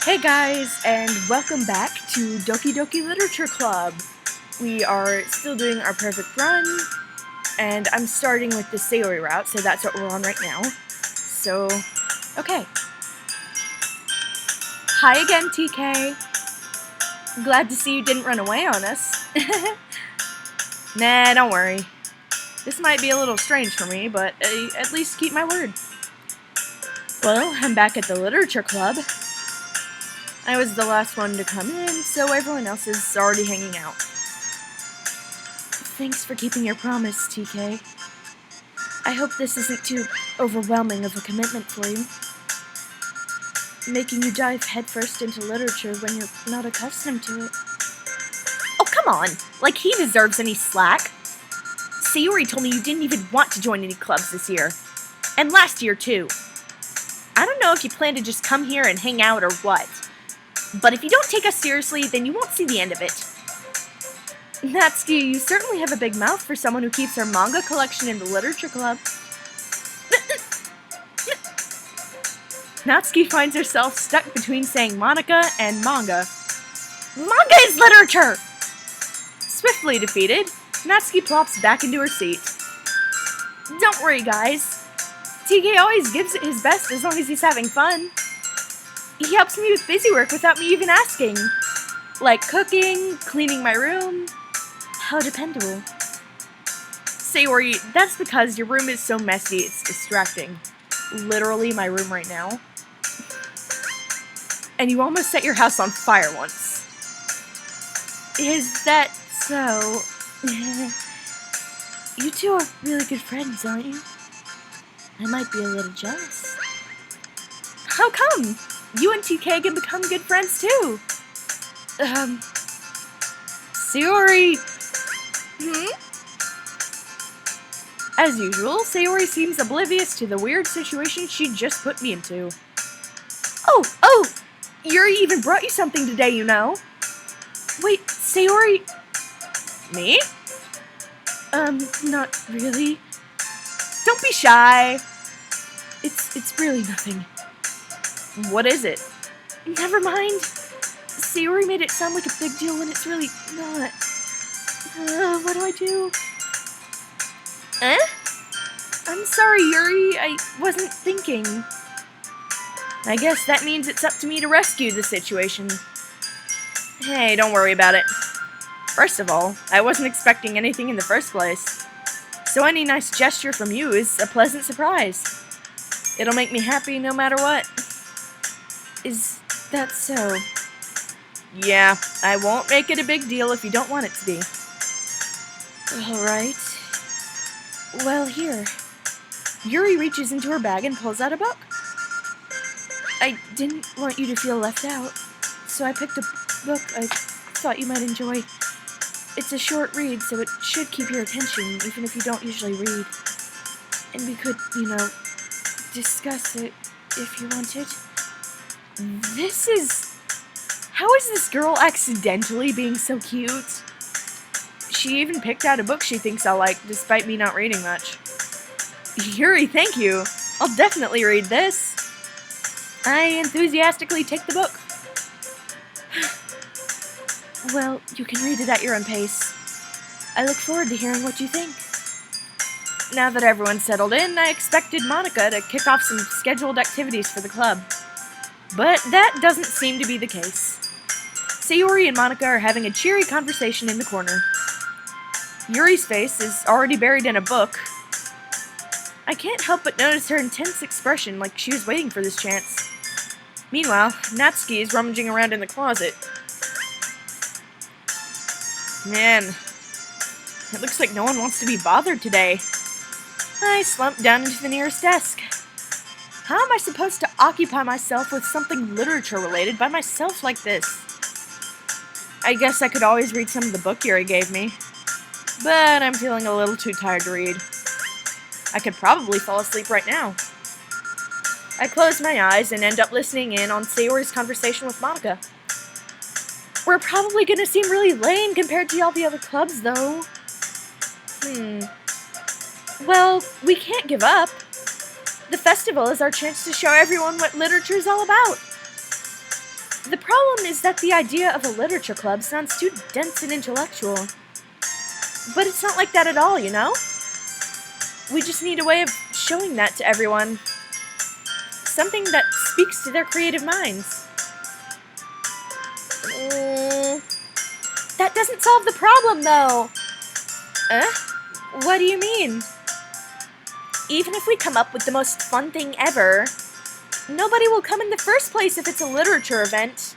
Hey guys, and welcome back to Doki Doki Literature Club. We are still doing our perfect run, and I'm starting with the Sayori route, so that's what we're on right now. So, okay. Hi again, TK. Glad to see you didn't run away on us. Nah, don't worry. This might be a little strange for me, but at least keep my word. Well, I'm back at the Literature Club. I was the last one to come in, so everyone else is already hanging out. Thanks for keeping your promise, TK. I hope this isn't too overwhelming of a commitment for you. Making you dive headfirst into literature when you're not accustomed to it. Oh, come on! Like he deserves any slack. Sayori told me you didn't even want to join any clubs this year. And last year, too. I don't know if you plan to just come here and hang out or what. But if you don't take us seriously, then you won't see the end of it. Natsuki, you certainly have a big mouth for someone who keeps her manga collection in the literature club. Natsuki finds herself stuck between saying Monica and manga. Manga is literature! Swiftly defeated, Natsuki plops back into her seat. Don't worry, guys. TK always gives it his best as long as he's having fun. He helps me with busy work without me even asking. Like cooking, cleaning my room. How dependable. Sayori, that's because your room is so messy it's distracting. Literally my room right now. And you almost set your house on fire once. Is that so? You two are really good friends, aren't you? I might be a little jealous. How come? You and TK can become good friends too. Sayori. As usual, Sayori seems oblivious to the weird situation she just put me into. Oh, Yuri even brought you something today, you know. Wait, Sayori... Me? Not really. Don't be shy. It's really nothing. What is it? Never mind. Sayori made it sound like a big deal when it's really not. What do I do? I'm sorry, Yuri. I wasn't thinking. I guess that means it's up to me to rescue the situation. Hey, don't worry about it. First of all, I wasn't expecting anything in the first place. So any nice gesture from you is a pleasant surprise. It'll make me happy no matter what. Is that so? Yeah, I won't make it a big deal if you don't want it to be. Alright. Well, here. Yuri reaches into her bag and pulls out a book. I didn't want you to feel left out, so I picked a book I thought you might enjoy. It's a short read, so it should keep your attention, even if you don't usually read. And we could, discuss it if you wanted. How is this girl accidentally being so cute? She even picked out a book she thinks I'll like, despite me not reading much. Yuri, thank you. I'll definitely read this. I enthusiastically take the book. Well, you can read it at your own pace. I look forward to hearing what you think. Now that everyone's settled in, I expected Monica to kick off some scheduled activities for the club. But that doesn't seem to be the case. Sayori and Monica are having a cheery conversation in the corner. Yuri's face is already buried in a book. I can't help but notice her intense expression, like she was waiting for this chance. Meanwhile, Natsuki is rummaging around in the closet. Man, it looks like no one wants to be bothered today. I slump down into the nearest desk. How am I supposed to occupy myself with something literature-related by myself like this? I guess I could always read some of the book Yuri gave me. But I'm feeling a little too tired to read. I could probably fall asleep right now. I close my eyes and end up listening in on Sayori's conversation with Monica. We're probably gonna seem really lame compared to all the other clubs, though. Well, we can't give up. The festival is our chance to show everyone what literature's all about. The problem is that the idea of a literature club sounds too dense and intellectual. But it's not like that at all, you know? We just need a way of showing that to everyone. Something that speaks to their creative minds. That doesn't solve the problem, though. What do you mean? Even if we come up with the most fun thing ever, nobody will come in the first place if it's a literature event.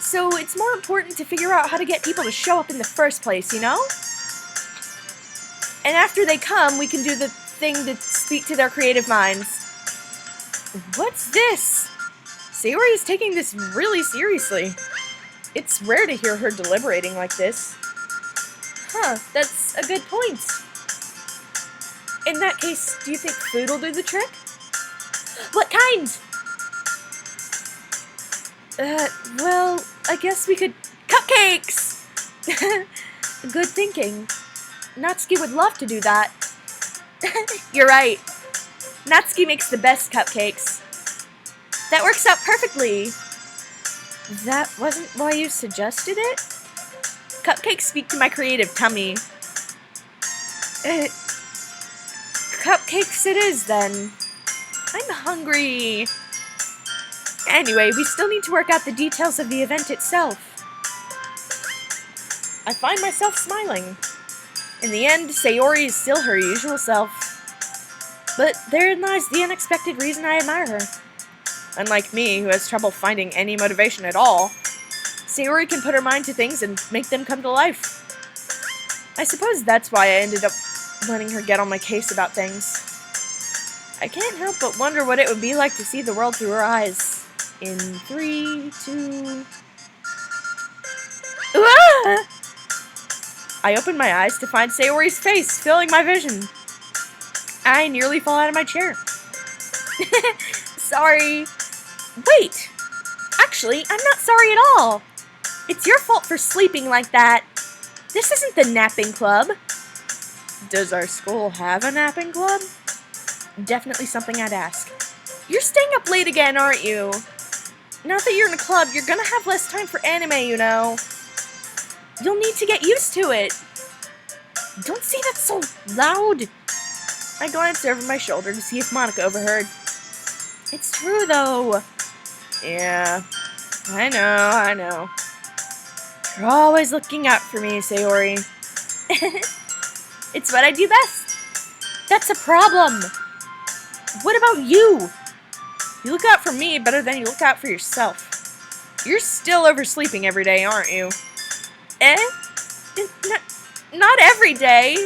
So it's more important to figure out how to get people to show up in the first place, you know? And after they come, we can do the thing to speak to their creative minds. What's this? Sayori is taking this really seriously. It's rare to hear her deliberating like this. Huh, that's a good point. In that case, do you think food will do the trick? What kind? Well, I guess we could... Cupcakes! Good thinking. Natsuki would love to do that. You're right. Natsuki makes the best cupcakes. That works out perfectly. That wasn't why you suggested it? Cupcakes speak to my creative tummy. Cupcakes it is, then. I'm hungry. Anyway, we still need to work out the details of the event itself. I find myself smiling. In the end, Sayori is still her usual self. But therein lies the unexpected reason I admire her. Unlike me, who has trouble finding any motivation at all, Sayori can put her mind to things and make them come to life. I suppose that's why I ended up letting her get on my case about things. I can't help but wonder what it would be like to see the world through her eyes. In 3, 2... Ah! I opened my eyes to find Sayori's face filling my vision. I nearly fall out of my chair. Sorry. Wait! Actually, I'm not sorry at all. It's your fault for sleeping like that. This isn't the napping club. Does our school have a napping club? Definitely something I'd ask. You're staying up late again, aren't you? Now that you're in a club, you're gonna have less time for anime, you know. You'll need to get used to it. Don't say that so loud. I glanced over my shoulder to see if Monica overheard. It's true, though. Yeah, I know. You're always looking out for me, Sayori. It's what I do best. That's a problem. What about you? You look out for me better than you look out for yourself. You're still oversleeping every day, aren't you? Not every day.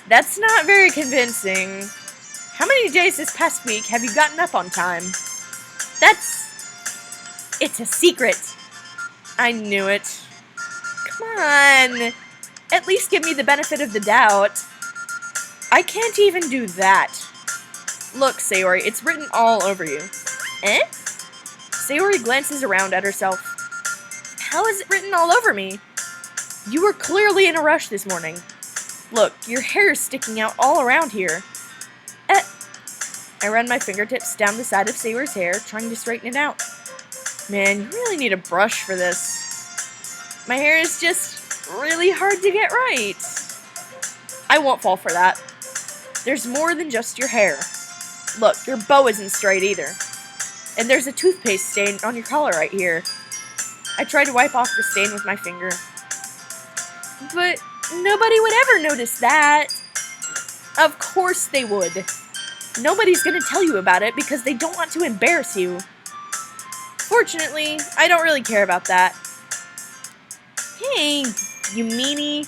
That's not very convincing. How many days this past week have you gotten up on time? It's a secret. I knew it. Come on. At least give me the benefit of the doubt. I can't even do that. Look, Sayori, it's written all over you. Sayori glances around at herself. How is it written all over me? You were clearly in a rush this morning. Look, your hair is sticking out all around here. I run my fingertips down the side of Sayori's hair, trying to straighten it out. Man, you really need a brush for this. My hair is just really hard to get right. I won't fall for that. There's more than just your hair. Look, your bow isn't straight either. And there's a toothpaste stain on your collar right here. I try to wipe off the stain with my finger. But nobody would ever notice that. Of course they would. Nobody's gonna tell you about it because they don't want to embarrass you. Fortunately, I don't really care about that. Hey, you meanie.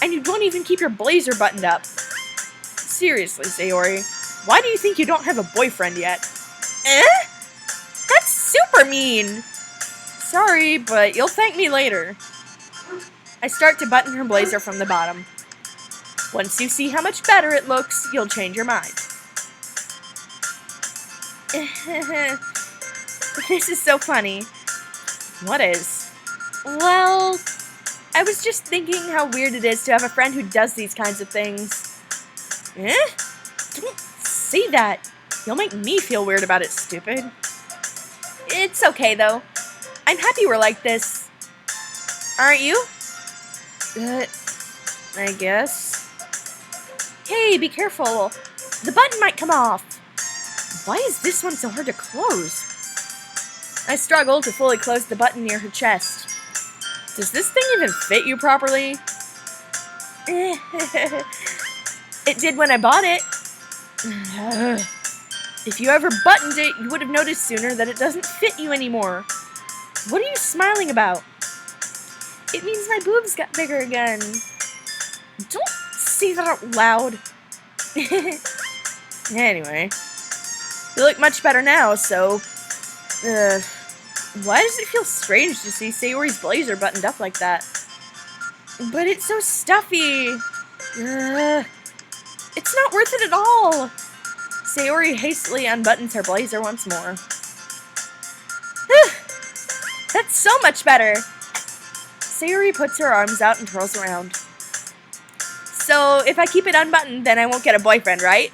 And you don't even keep your blazer buttoned up. Seriously, Sayori, why do you think you don't have a boyfriend yet? That's super mean. Sorry, but you'll thank me later. I start to button her blazer from the bottom. Once you see how much better it looks, you'll change your mind. This is so funny. What is? Well, I was just thinking how weird it is to have a friend who does these kinds of things. Don't say that. You'll make me feel weird about it, stupid. It's okay, though. I'm happy we're like this. Aren't you? I guess. Hey, be careful. The button might come off. Why is this one so hard to close? I struggle to fully close the button near her chest. Does this thing even fit you properly? It did when I bought it. If you ever buttoned it, you would have noticed sooner that it doesn't fit you anymore. What are you smiling about? It means my boobs got bigger again. Don't say that out loud. Anyway, you look much better now, so... why does it feel strange to see Sayori's blazer buttoned up like that? But it's so stuffy. It's not worth it at all. Sayori hastily unbuttons her blazer once more. That's so much better. Sayori puts her arms out and twirls around. So, if I keep it unbuttoned, then I won't get a boyfriend, right?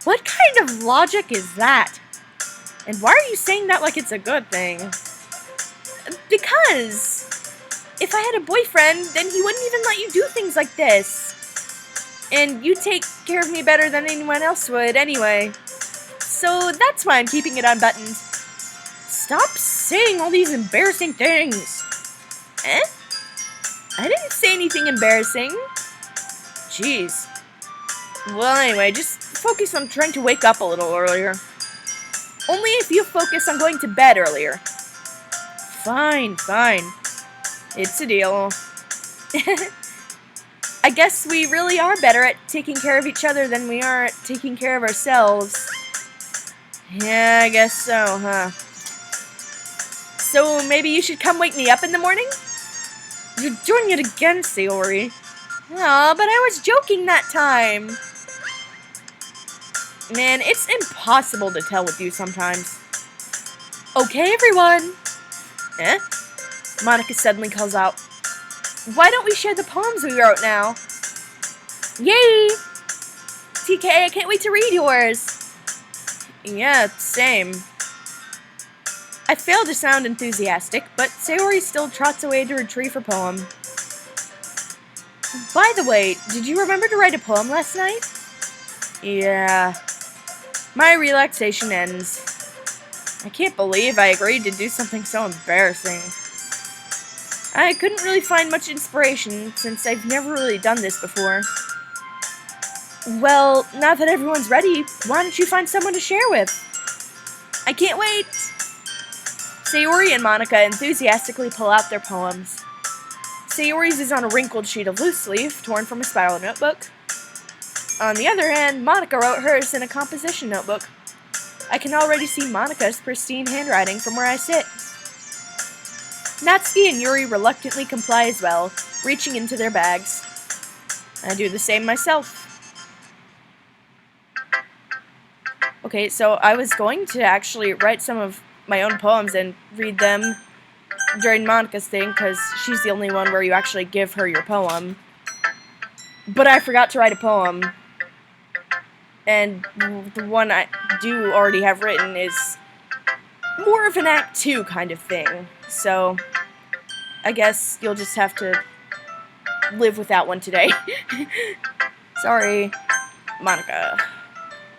What kind of logic is that? And why are you saying that like it's a good thing? Because if I had a boyfriend, then he wouldn't even let you do things like this. And you take care of me better than anyone else would anyway. So that's why I'm keeping it unbuttoned. Stop saying all these embarrassing things. Eh? I didn't say anything embarrassing. Jeez. Well, anyway, just focus on trying to wake up a little earlier. Only if you focus on going to bed earlier. Fine, fine. It's a deal. I guess we really are better at taking care of each other than we are at taking care of ourselves. Yeah, I guess so, huh? So maybe you should come wake me up in the morning? You're doing it again, Sayori. Aw, but I was joking that time. Man, it's impossible to tell with you sometimes. Okay, everyone. Eh? Monica suddenly calls out. Why don't we share the poems we wrote now? Yay! TK, I can't wait to read yours. Yeah, same. I fail to sound enthusiastic, but Sayori still trots away to retrieve her poem. By the way, did you remember to write a poem last night? Yeah. My relaxation ends. I can't believe I agreed to do something so embarrassing. I couldn't really find much inspiration since I've never really done this before. Well, now that everyone's ready, why don't you find someone to share with? I can't wait! Sayori and Monica enthusiastically pull out their poems. Sayori's is on a wrinkled sheet of loose leaf, torn from a spiral notebook. On the other hand, Monica wrote hers in a composition notebook. I can already see Monica's pristine handwriting from where I sit. Natsuki and Yuri reluctantly comply as well, reaching into their bags. I do the same myself. Okay, so I was going to actually write some of my own poems and read them during Monica's thing, because she's the only one where you actually give her your poem. But I forgot to write a poem. And the one I do already have written is more of an Act 2 kind of thing. So, I guess you'll just have to live with that one today. Sorry, Monica.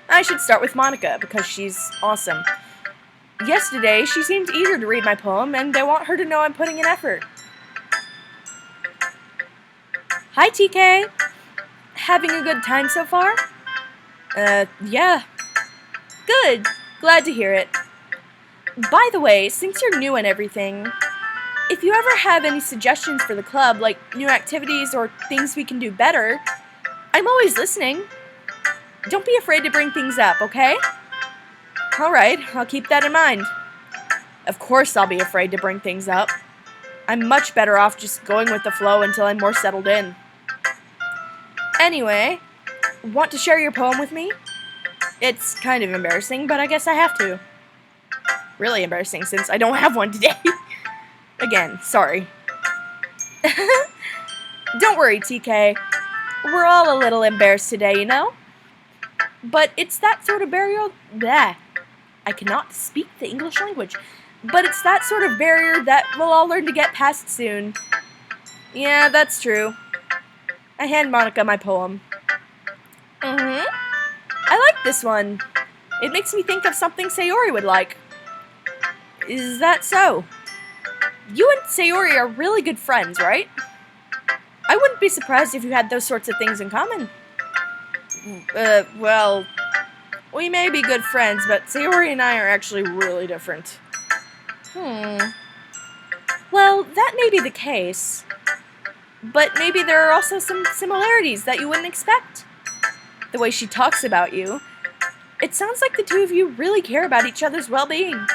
I should start with Monica, because she's awesome. Yesterday, she seemed eager to read my poem, and I want her to know I'm putting in effort. Hi, TK. Having a good time so far? Yeah. Good. Glad to hear it. By the way, since you're new and everything, if you ever have any suggestions for the club, like new activities or things we can do better, I'm always listening. Don't be afraid to bring things up, okay? Alright, I'll keep that in mind. Of course I'll be afraid to bring things up. I'm much better off just going with the flow until I'm more settled in. Anyway, want to share your poem with me? It's kind of embarrassing, but I guess I have to. Really embarrassing, since I don't have one today. Again, sorry. Don't worry, TK. We're all a little embarrassed today, you know? But it's that sort of burial... Bleh. I cannot speak the English language. But it's that sort of barrier that we'll all learn to get past soon. Yeah, that's true. I hand Monica my poem. I like this one. It makes me think of something Sayori would like. Is that so? You and Sayori are really good friends, right? I wouldn't be surprised if you had those sorts of things in common. Well, we may be good friends, but Sayori and I are actually really different. Well, that may be the case. But maybe there are also some similarities that you wouldn't expect. The way she talks about you, it sounds like the two of you really care about each other's well-being.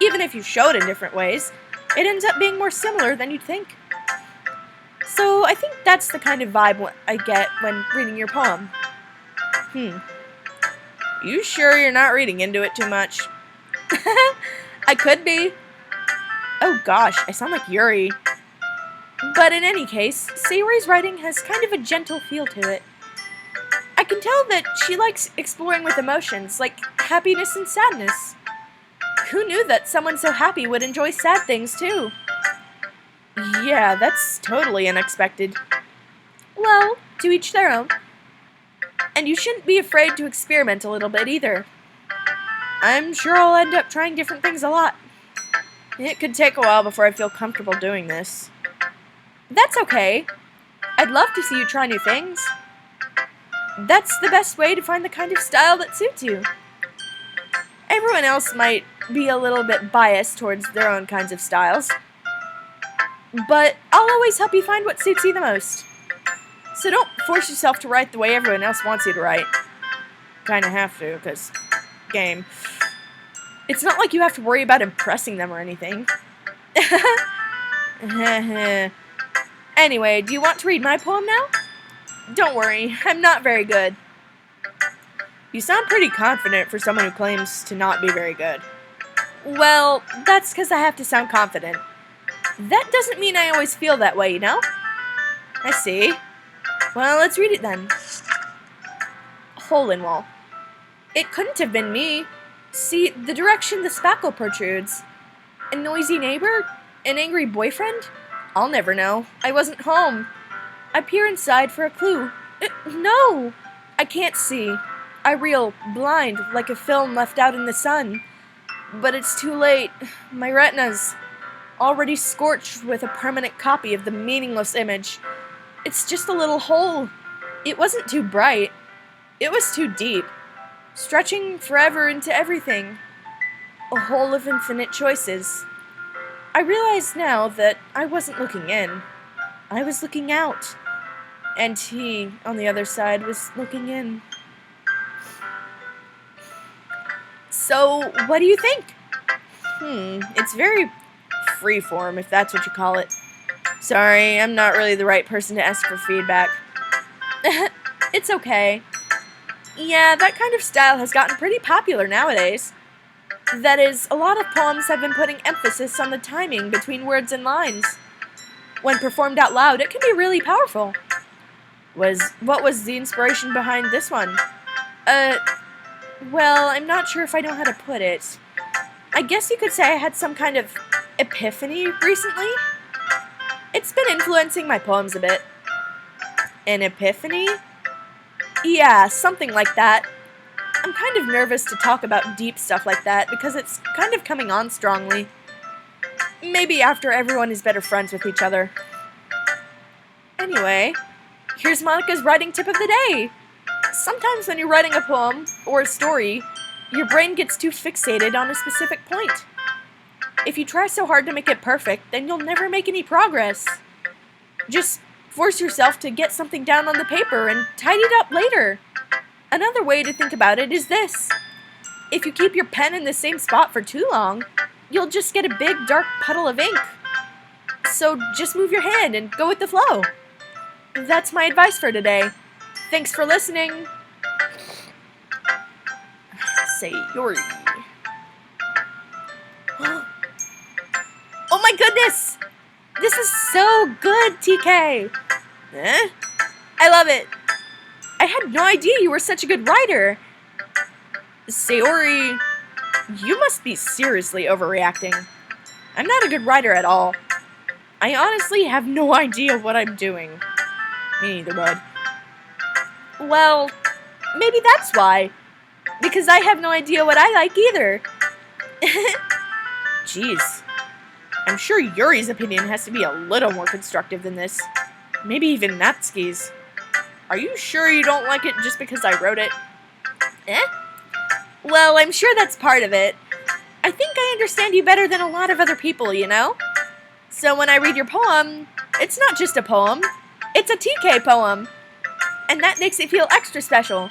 Even if you show it in different ways, it ends up being more similar than you'd think. So I think that's the kind of vibe I get when reading your poem. You sure you're not reading into it too much? I could be. Oh gosh, I sound like Yuri. But in any case, Sayori's writing has kind of a gentle feel to it. I can tell that she likes exploring with emotions, like happiness and sadness. Who knew that someone so happy would enjoy sad things too? Yeah, that's totally unexpected. Well, to each their own. And you shouldn't be afraid to experiment a little bit either. I'm sure I'll end up trying different things a lot. It could take a while before I feel comfortable doing this. That's okay. I'd love to see you try new things. That's the best way to find the kind of style that suits you. Everyone else might be a little bit biased towards their own kinds of styles, but I'll always help you find what suits you the most. So don't force yourself to write the way everyone else wants you to write. Kinda have to, because game. It's not like you have to worry about impressing them or anything. Anyway, do you want to read my poem now? Don't worry, I'm not very good. You sound pretty confident for someone who claims to not be very good. Well, that's because I have to sound confident. That doesn't mean I always feel that way, you know? I see. Well, let's read it then. Hole in wall. It couldn't have been me. See, the direction the spackle protrudes. A noisy neighbor? An angry boyfriend? I'll never know. I wasn't home. I peer inside for a clue. No! I can't see. I reel, blind, like a film left out in the sun. But it's too late. My retina's already scorched with a permanent copy of the meaningless image. It's just a little hole. It wasn't too bright. It was too deep, stretching forever into everything. A hole of infinite choices. I realize now that I wasn't looking in. I was looking out. And he, on the other side, was looking in. So, what do you think? It's very freeform, if that's what you call it. Sorry, I'm not really the right person to ask for feedback. It's okay. Yeah, that kind of style has gotten pretty popular nowadays. That is, a lot of poems have been putting emphasis on the timing between words and lines. When performed out loud, it can be really powerful. What was the inspiration behind this one? Well, I'm not sure if I know how to put it. I guess you could say I had some kind of epiphany recently. It's been influencing my poems a bit. An epiphany? Yeah, something like that. I'm kind of nervous to talk about deep stuff like that because it's kind of coming on strongly. Maybe after everyone is better friends with each other. Anyway, here's Monica's writing tip of the day. Sometimes when you're writing a poem or a story, your brain gets too fixated on a specific point. If you try so hard to make it perfect, then you'll never make any progress. Just force yourself to get something down on the paper and tidy it up later. Another way to think about it is this. If you keep your pen in the same spot for too long, you'll just get a big dark puddle of ink. So just move your hand and go with the flow. That's my advice for today. Thanks for listening. Sayori. Oh my goodness! This is so good, TK! I love it. I had no idea you were such a good writer. Sayori You must be seriously overreacting. I'm not a good writer at all. I honestly have no idea what I'm doing. Me neither, bud. Well, maybe that's why. Because I have no idea what I like either. Jeez. I'm sure Yuri's opinion has to be a little more constructive than this. Maybe even Natsuki's. Are you sure you don't like it just because I wrote it? Eh? Well, I'm sure that's part of it. I think I understand you better than a lot of other people, you know? So when I read your poem, it's not just a poem. It's a TK poem. And that makes it feel extra special.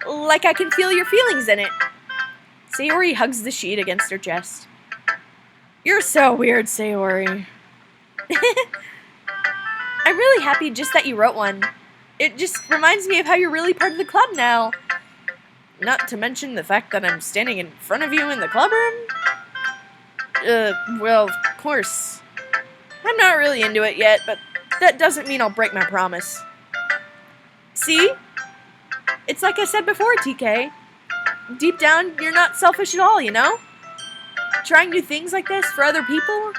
Like I can feel your feelings in it. Sayori hugs the sheet against her chest. You're so weird, Sayori. I'm really happy just that you wrote one. It just reminds me of how you're really part of the club now. Not to mention the fact that I'm standing in front of you in the clubroom? Well, of course. I'm not really into it yet, but that doesn't mean I'll break my promise. See? It's like I said before, TK. Deep down, you're not selfish at all, you know? Trying new things like this for other people?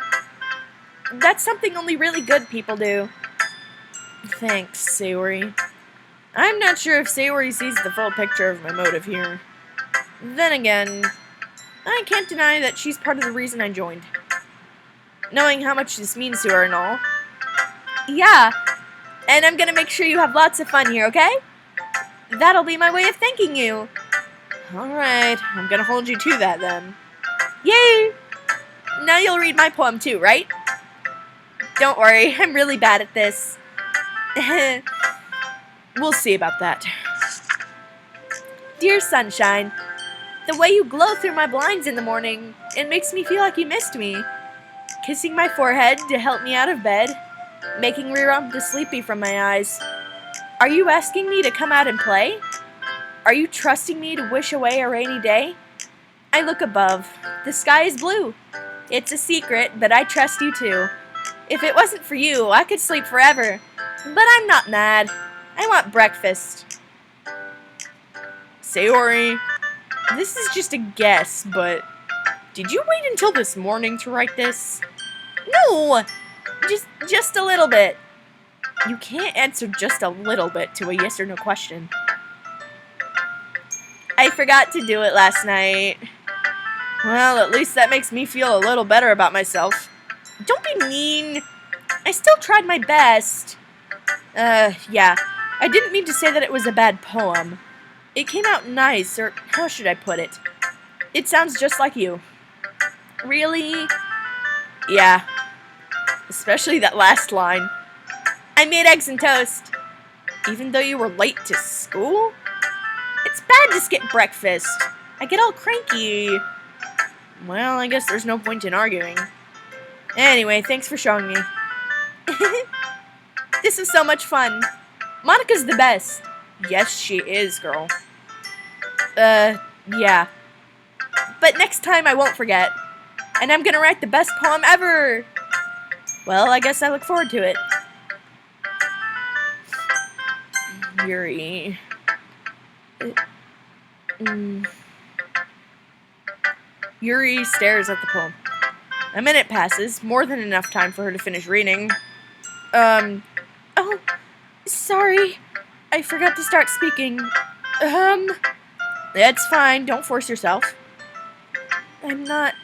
That's something only really good people do. Thanks, Sayori. I'm not sure if Sayori sees the full picture of my motive here. Then again, I can't deny that she's part of the reason I joined. Knowing how much this means to her and all. Yeah, and I'm gonna make sure you have lots of fun here, okay? That'll be my way of thanking you. Alright, I'm gonna hold you to that then. Yay! Now you'll read my poem too, right? Don't worry, I'm really bad at this. We'll see about that. Dear sunshine, the way you glow through my blinds in the morning, it makes me feel like you missed me. Kissing my forehead to help me out of bed, making me rub the sleepy from my eyes. Are you asking me to come out and play? Are you trusting me to wish away a rainy day? I look above. The sky is blue. It's a secret, but I trust you too. If it wasn't for you, I could sleep forever. But I'm not mad. I want breakfast. Sayori, this is just a guess, but did you wait until this morning to write this? No! Just a little bit. You can't answer just a little bit to a yes or no question. I forgot to do it last night. Well, at least that makes me feel a little better about myself. Don't be mean. I still tried my best. Yeah. I didn't mean to say that it was a bad poem. It came out nice, or how should I put it? It sounds just like you. Really? Yeah. Especially that last line. I made eggs and toast. Even though you were late to school? It's bad to skip breakfast. I get all cranky. Well, I guess there's no point in arguing. Anyway, thanks for showing me. This was so much fun. Monica's the best. Yes, she is, girl. Yeah. But next time I won't forget. And I'm gonna write the best poem ever. Well, I guess I look forward to it. Yuri. Yuri stares at the poem. A minute passes, more than enough time for her to finish reading. Oh, sorry. I forgot to start speaking. It's fine, don't force yourself. I'm not...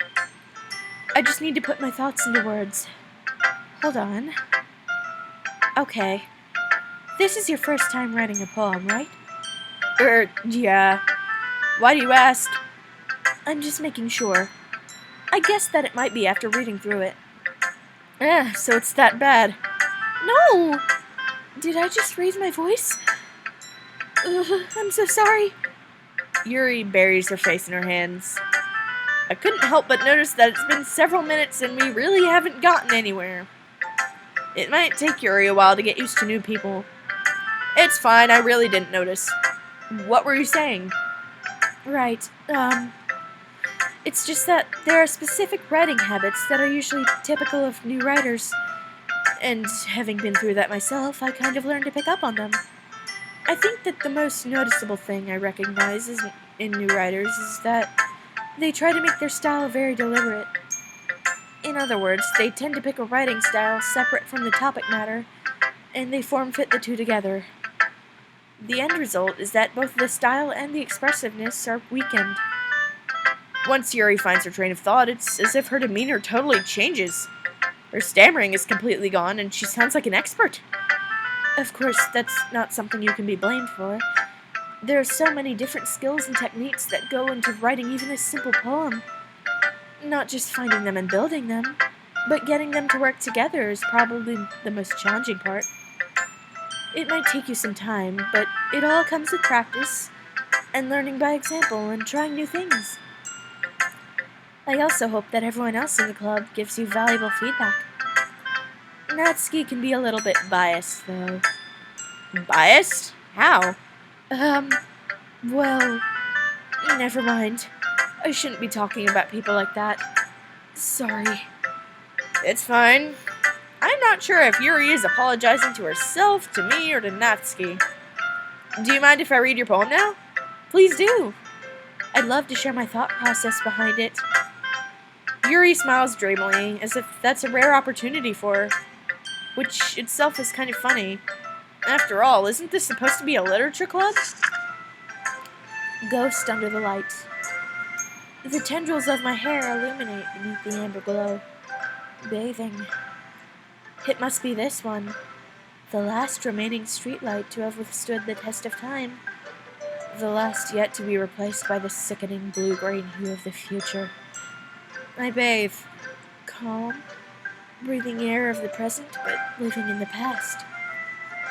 I just need to put my thoughts into words. Hold on. Okay. This is your first time writing a poem, right? Yeah. Why do you ask? I'm just making sure. I guessed that it might be after reading through it. So it's that bad. No! Did I just raise my voice? I'm so sorry. Yuri buries her face in her hands. I couldn't help but notice that it's been several minutes and we really haven't gotten anywhere. It might take Yuri a while to get used to new people. It's fine, I really didn't notice. What were you saying? Right, it's just that there are specific writing habits that are usually typical of new writers. And having been through that myself, I kind of learned to pick up on them. I think that the most noticeable thing I recognize in new writers is that They try to make their style very deliberate. In other words, they tend to pick a writing style separate from the topic matter, and they form-fit the two together. The end result is that both the style and the expressiveness are weakened. Once Yuri finds her train of thought, it's as if her demeanor totally changes. Her stammering is completely gone, and she sounds like an expert. Of course, that's not something you can be blamed for. There are so many different skills and techniques that go into writing even a simple poem. Not just finding them and building them, but getting them to work together is probably the most challenging part. It might take you some time, but it all comes with practice, and learning by example and trying new things. I also hope that everyone else in the club gives you valuable feedback. Natsuki can be a little bit biased, though. Biased? How? Well, never mind. I shouldn't be talking about people like that. Sorry. It's fine. I'm not sure if Yuri is apologizing to herself, to me, or to Natsuki. Do you mind if I read your poem now? Please do. I'd love to share my thought process behind it. Yuri smiles dreamily, as if that's a rare opportunity for her, which itself is kind of funny. After all, isn't this supposed to be a literature club? Ghost under the light. The tendrils of my hair illuminate beneath the amber glow. Bathing. It must be this one, the last remaining streetlight to have withstood the test of time. The last yet to be replaced by the sickening blue-green hue of the future. I bathe, calm, breathing air of the present, but living in the past.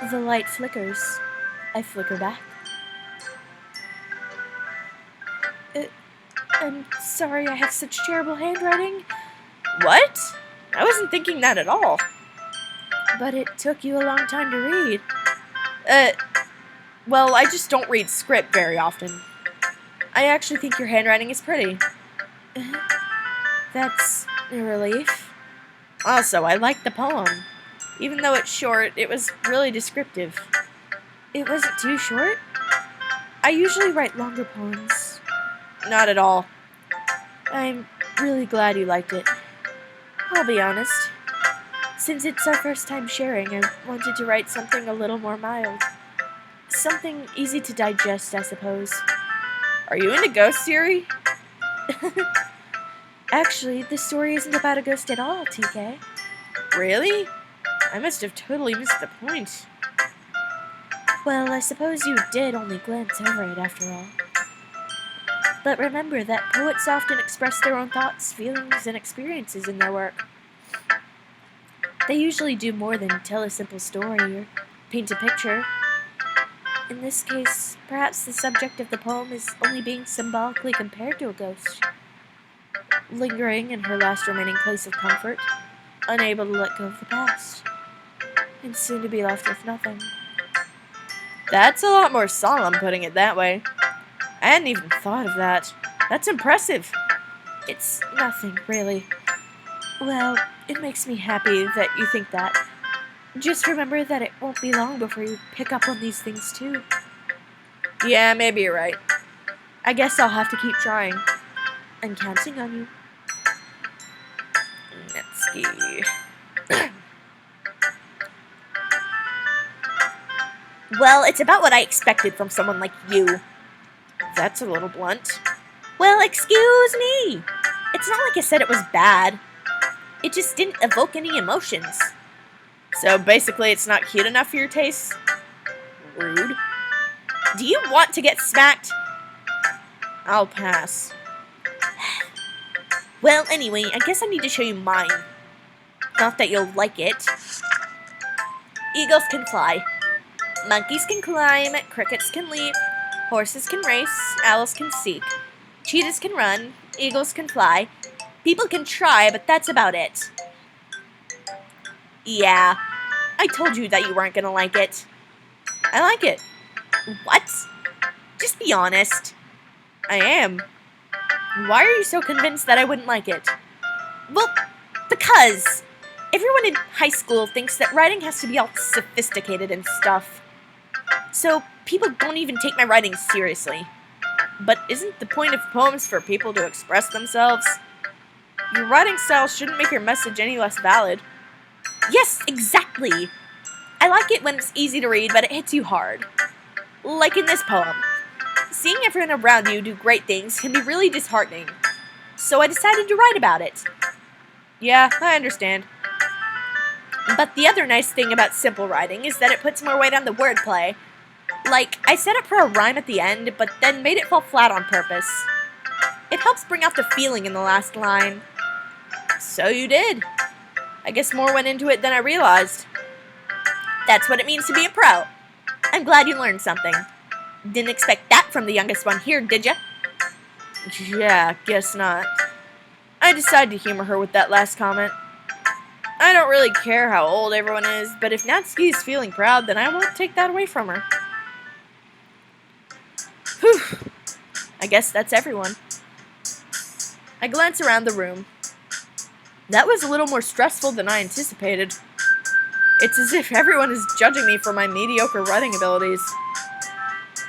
The light flickers. I flicker back. I'm sorry I have such terrible handwriting. What? I wasn't thinking that at all. But it took you a long time to read. Well, I just don't read script very often. I actually think your handwriting is pretty. That's a relief. Also, I like the poem. Even though it's short, it was really descriptive. It wasn't too short? I usually write longer poems. Not at all. I'm really glad you liked it. I'll be honest. Since it's our first time sharing, I wanted to write something a little more mild. Something easy to digest, I suppose. Are you into ghost theory? Actually, this story isn't about a ghost at all, TK. Really? I must have totally missed the point. Well, I suppose you did only glance over it after all. But remember that poets often express their own thoughts, feelings, and experiences in their work. They usually do more than tell a simple story or paint a picture. In this case, perhaps the subject of the poem is only being symbolically compared to a ghost. Lingering in her last remaining place of comfort, unable to let go of the past, and soon to be left with nothing. That's a lot more solemn, putting it that way. I hadn't even thought of that. That's impressive. It's nothing, really. Well, it makes me happy that you think that. Just remember that it won't be long before you pick up on these things, too. Yeah, maybe you're right. I guess I'll have to keep trying. I'm counting on you. Natsuki. Well, it's about what I expected from someone like you. That's a little blunt. Well, excuse me. It's not like I said it was bad. It just didn't evoke any emotions. So basically it's not cute enough for your taste? Rude. Do you want to get smacked? I'll pass. Well, anyway, I guess I need to show you mine. Not that you'll like it. Eagles can fly. Monkeys can climb. Crickets can leap. Horses can race. Owls can seek. Cheetahs can run. Eagles can fly. People can try, but that's about it. Yeah, I told you that you weren't gonna like it. I like it. What? Just be honest. I am. Why are you so convinced that I wouldn't like it? Well, because everyone in high school thinks that writing has to be all sophisticated and stuff. So people don't even take my writing seriously. But isn't the point of poems for people to express themselves? Your writing style shouldn't make your message any less valid. Yes, exactly! I like it when it's easy to read, but it hits you hard. Like in this poem. Seeing everyone around you do great things can be really disheartening. So I decided to write about it. Yeah, I understand. But the other nice thing about simple writing is that it puts more weight on the wordplay. Like, I set up for a rhyme at the end, but then made it fall flat on purpose. It helps bring out the feeling in the last line. So you did. I guess more went into it than I realized. That's what it means to be a pro. I'm glad you learned something. Didn't expect that from the youngest one here, did ya? Yeah, guess not. I decided to humor her with that last comment. I don't really care how old everyone is, but if Natsuki is feeling proud, then I won't take that away from her. Whew. I guess that's everyone. I glance around the room. That was a little more stressful than I anticipated. It's as if everyone is judging me for my mediocre writing abilities.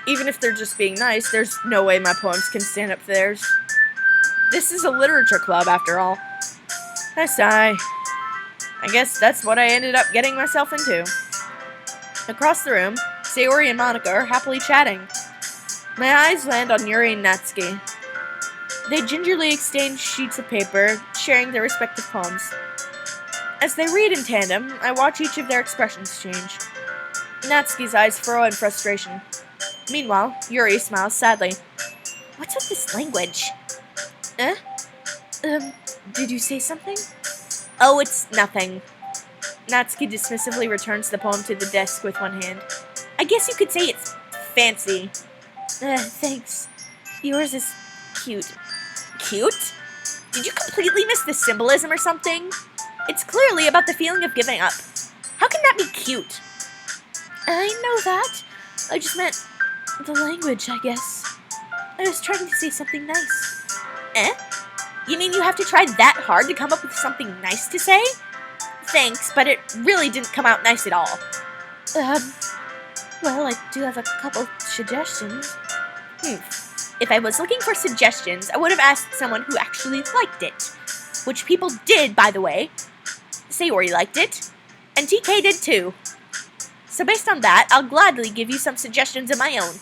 Even if they're just being nice, there's no way my poems can stand up to theirs. This is a literature club, after all. I sigh. I guess that's what I ended up getting myself into. Across the room, Sayori and Monica are happily chatting. My eyes land on Yuri and Natsuki. They gingerly exchange sheets of paper, sharing their respective poems. As they read in tandem, I watch each of their expressions change. Natsuki's eyes furrow in frustration. Meanwhile, Yuri smiles sadly. What's with this language? Did you say something? Oh, it's nothing. Natsuki dismissively returns the poem to the desk with one hand. I guess you could say it's fancy. Thanks. Yours is cute. Cute? Did you completely miss the symbolism or something? It's clearly about the feeling of giving up. How can that be cute? I know that. I just meant the language, I guess. I was trying to say something nice. You mean you have to try that hard to come up with something nice to say? Thanks, but it really didn't come out nice at all. Well, I do have a couple suggestions. If I was looking for suggestions, I would have asked someone who actually liked it. Which people did, by the way. Sayori liked it, and TK did too. So based on that, I'll gladly give you some suggestions of my own.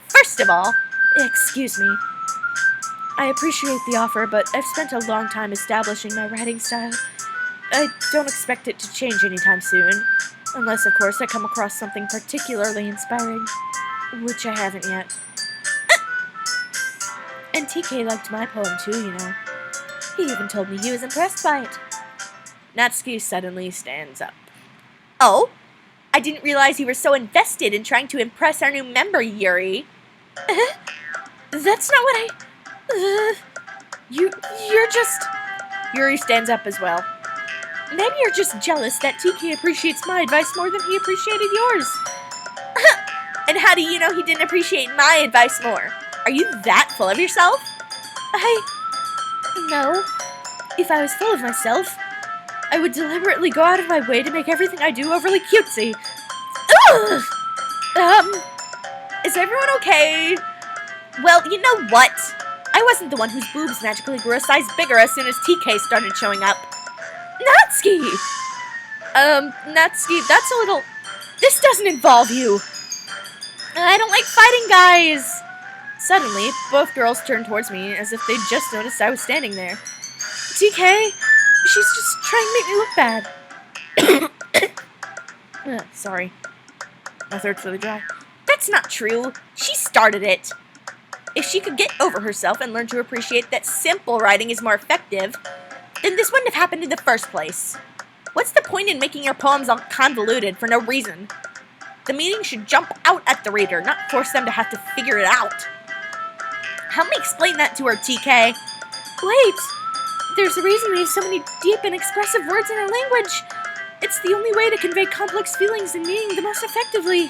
First of all, excuse me. I appreciate the offer, but I've spent a long time establishing my writing style. I don't expect it to change anytime soon. Unless, of course, I come across something particularly inspiring. Which I haven't yet. And TK liked my poem too, you know. He even told me he was impressed by it. Natsuki suddenly stands up. Oh? I didn't realize you were so invested in trying to impress our new member, Yuri. That's not what You're just... Yuri stands up as well. Maybe you're just jealous that TK appreciates my advice more than he appreciated yours. And how do you know he didn't appreciate my advice more? Are you that full of yourself? No. If I was full of myself, I would deliberately go out of my way to make everything I do overly cutesy. Ugh! Is everyone okay? Well, you know what? I wasn't the one whose boobs magically grew a size bigger as soon as TK started showing up. Natsuki! Natsuki, that's a little... This doesn't involve you. I don't like fighting guys. Suddenly, both girls turned towards me as if they'd just noticed I was standing there. TK, she's just trying to make me look bad. Sorry. My throat's really dry. That's not true. She started it. If she could get over herself and learn to appreciate that simple writing is more effective, then this wouldn't have happened in the first place. What's the point in making your poems all convoluted for no reason? The meaning should jump out at the reader, not force them to have to figure it out. Help me explain that to her, TK. Wait, there's a reason we have so many deep and expressive words in our language. It's the only way to convey complex feelings and meaning the most effectively.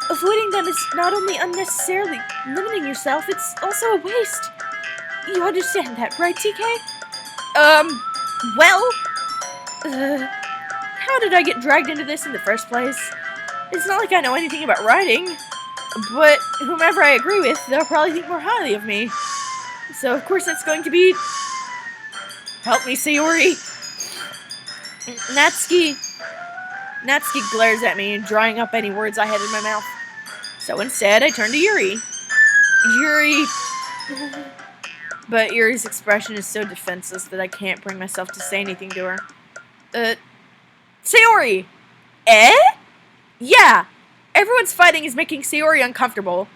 Avoiding them is not only unnecessarily limiting yourself, it's also a waste. You understand that, right, TK? How did I get dragged into this in the first place? It's not like I know anything about writing. But whomever I agree with, they'll probably think more highly of me. So of course it's going to be... Help me, Sayori. Natsuki glares at me, drying up any words I had in my mouth. So instead, I turn to Yuri. Yuri... But Yuri's expression is so defenseless that I can't bring myself to say anything to her. Sayori! Eh? Yeah! Everyone's fighting is making Sayori uncomfortable.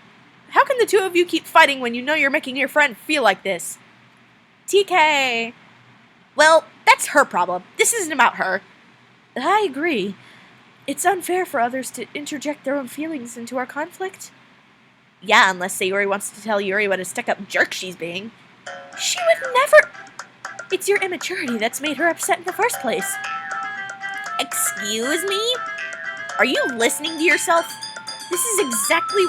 How can the two of you keep fighting when you know you're making your friend feel like this? TK... Well, that's her problem. This isn't about her. I agree. It's unfair for others to interject their own feelings into our conflict. Yeah, unless Sayori wants to tell Yuri what a stuck-up jerk she's being. She would never... It's your immaturity that's made her upset in the first place. Excuse me? Are you listening to yourself? This is exactly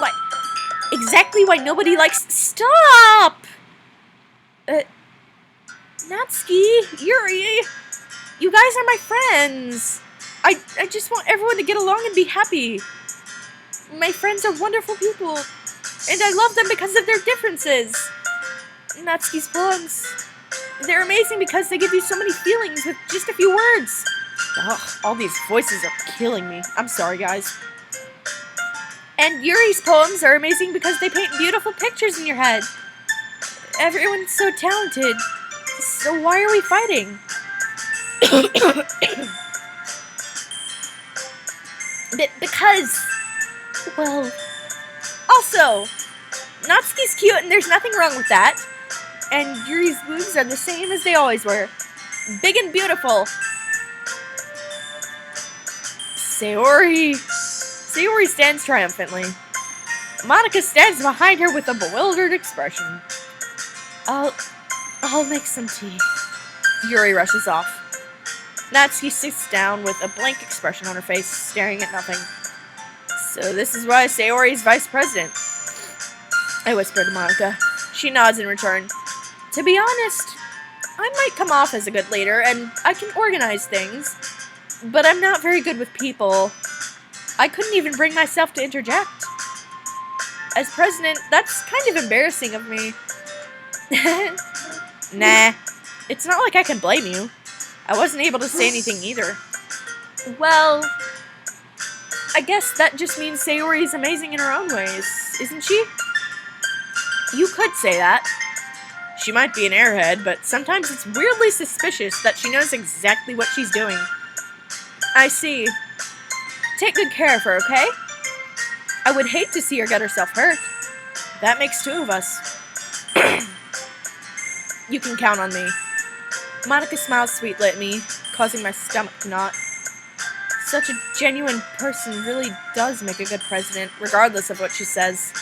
why nobody likes... Stop! Natsuki, Yuri, you guys are my friends. I just want everyone to get along and be happy. My friends are wonderful people, and I love them because of their differences. Natsuki's poems, they're amazing because they give you so many feelings with just a few words. Ugh, all these voices are killing me. I'm sorry, guys. And Yuri's poems are amazing because they paint beautiful pictures in your head. Everyone's so talented. So why are we fighting? Because... Well... Also, Natsuki's cute and there's nothing wrong with that. And Yuri's boobs are the same as they always were. Big and beautiful. Sayori stands triumphantly. Monica stands behind her with a bewildered expression. I'll make some tea. Yuri rushes off. Natsuki sits down with a blank expression on her face, staring at nothing. So this is why Sayori's vice president. I whisper to Monica. She nods in return. To be honest, I might come off as a good leader, and I can organize things, but I'm not very good with people. I couldn't even bring myself to interject. As president, that's kind of embarrassing of me. Nah, it's not like I can blame you. I wasn't able to say anything either. Well, I guess that just means Sayori's amazing in her own ways, isn't she? You could say that. She might be an airhead, but sometimes it's weirdly suspicious that she knows exactly what she's doing. I see. Take good care of her, okay? I would hate to see her get herself hurt. That makes two of us. You can count on me. Monica smiles sweetly at me, causing my stomach to knot. Such a genuine person really does make a good president, regardless of what she says.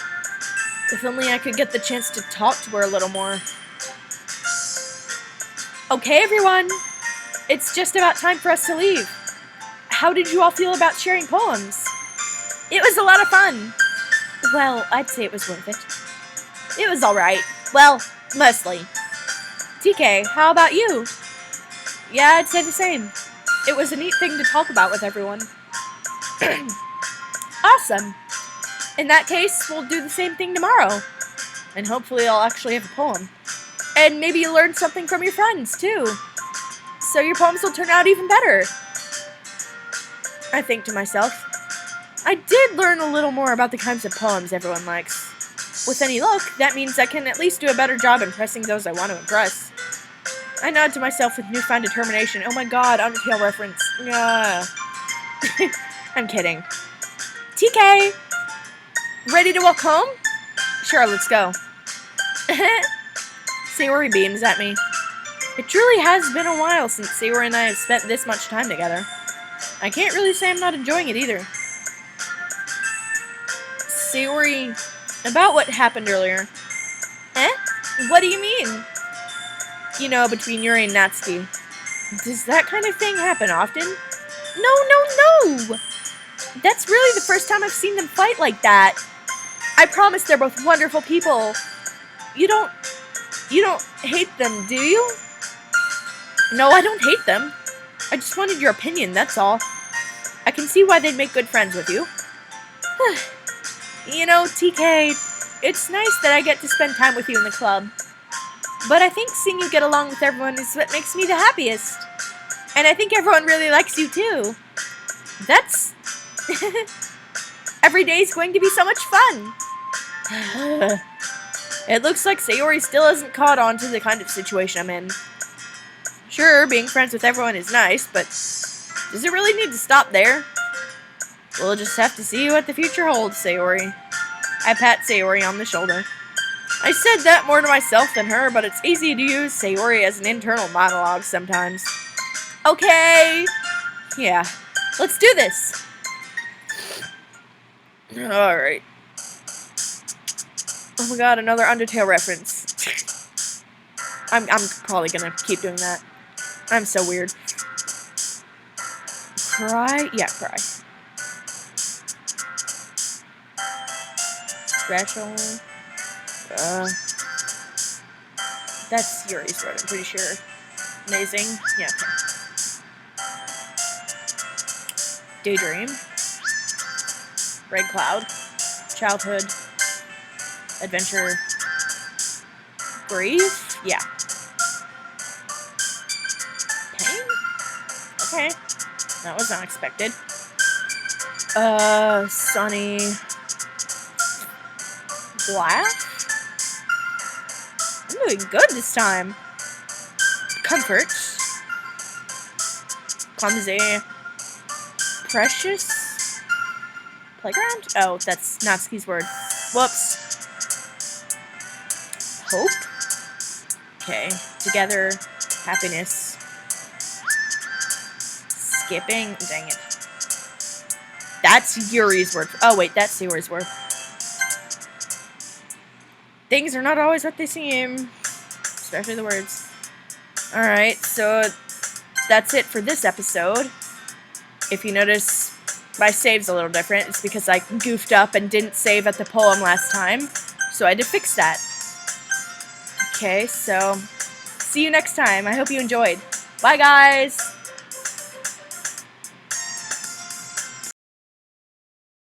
If only I could get the chance to talk to her a little more. Okay, everyone. It's just about time for us to leave. How did you all feel about sharing poems? It was a lot of fun. Well, I'd say it was worth it. It was alright. Well, mostly. TK, how about you? Yeah, I'd say the same. It was a neat thing to talk about with everyone. Awesome. In that case, we'll do the same thing tomorrow. And hopefully I'll actually have a poem. And maybe you'll learn something from your friends, too. So your poems will turn out even better. I think to myself. I did learn a little more about the kinds of poems everyone likes. With any luck, that means I can at least do a better job impressing those I want to impress. I nod to myself with newfound determination. Oh my god, Undertale reference. Yeah. I'm kidding. TK! Ready to walk home? Sure, let's go. Sayori beams at me. It truly has been a while since Sayori and I have spent this much time together. I can't really say I'm not enjoying it either. Sayori, about what happened earlier. Eh? What do you mean? You know, between Yuri and Natsuki. Does that kind of thing happen often? No! That's really the first time I've seen them fight like that. I promise they're both wonderful people. You don't hate them, do you? No, I don't hate them. I just wanted your opinion, that's all. I can see why they'd make good friends with you. You know, TK, it's nice that I get to spend time with you in the club. But I think seeing you get along with everyone is what makes me the happiest. And I think everyone really likes you too. That's... Every day is going to be so much fun. It looks like Sayori still hasn't caught on to the kind of situation I'm in. Sure, being friends with everyone is nice, but does it really need to stop there? We'll just have to see what the future holds, Sayori. I pat Sayori on the shoulder. I said that more to myself than her, but it's easy to use Sayori as an internal monologue sometimes. Okay! Yeah, let's do this! Alright. Oh my god, another Undertale reference. I'm probably gonna keep doing that. I'm so weird. Cry? Yeah, cry. Special. That's Yuri's road, I'm pretty sure. Amazing. Yeah, okay. Daydream. Red Cloud. Childhood. Adventure. Grief? Yeah. Pain? Okay. That was unexpected. Sunny. Laugh? I'm doing good this time. Comfort. Clumsy. Precious. Playground? Oh, that's Natsuki's word. Whoops. Hope? Okay. Together. Happiness. Skipping. Dang it. That's Yuri's word. Oh, wait, that's Sayori's word. Things are not always what they seem. Especially the words. Alright, so that's it for this episode. If you notice, my save's a little different. It's because I goofed up and didn't save at the poem last time. So I had to fix that. Okay, so see you next time. I hope you enjoyed. Bye, guys!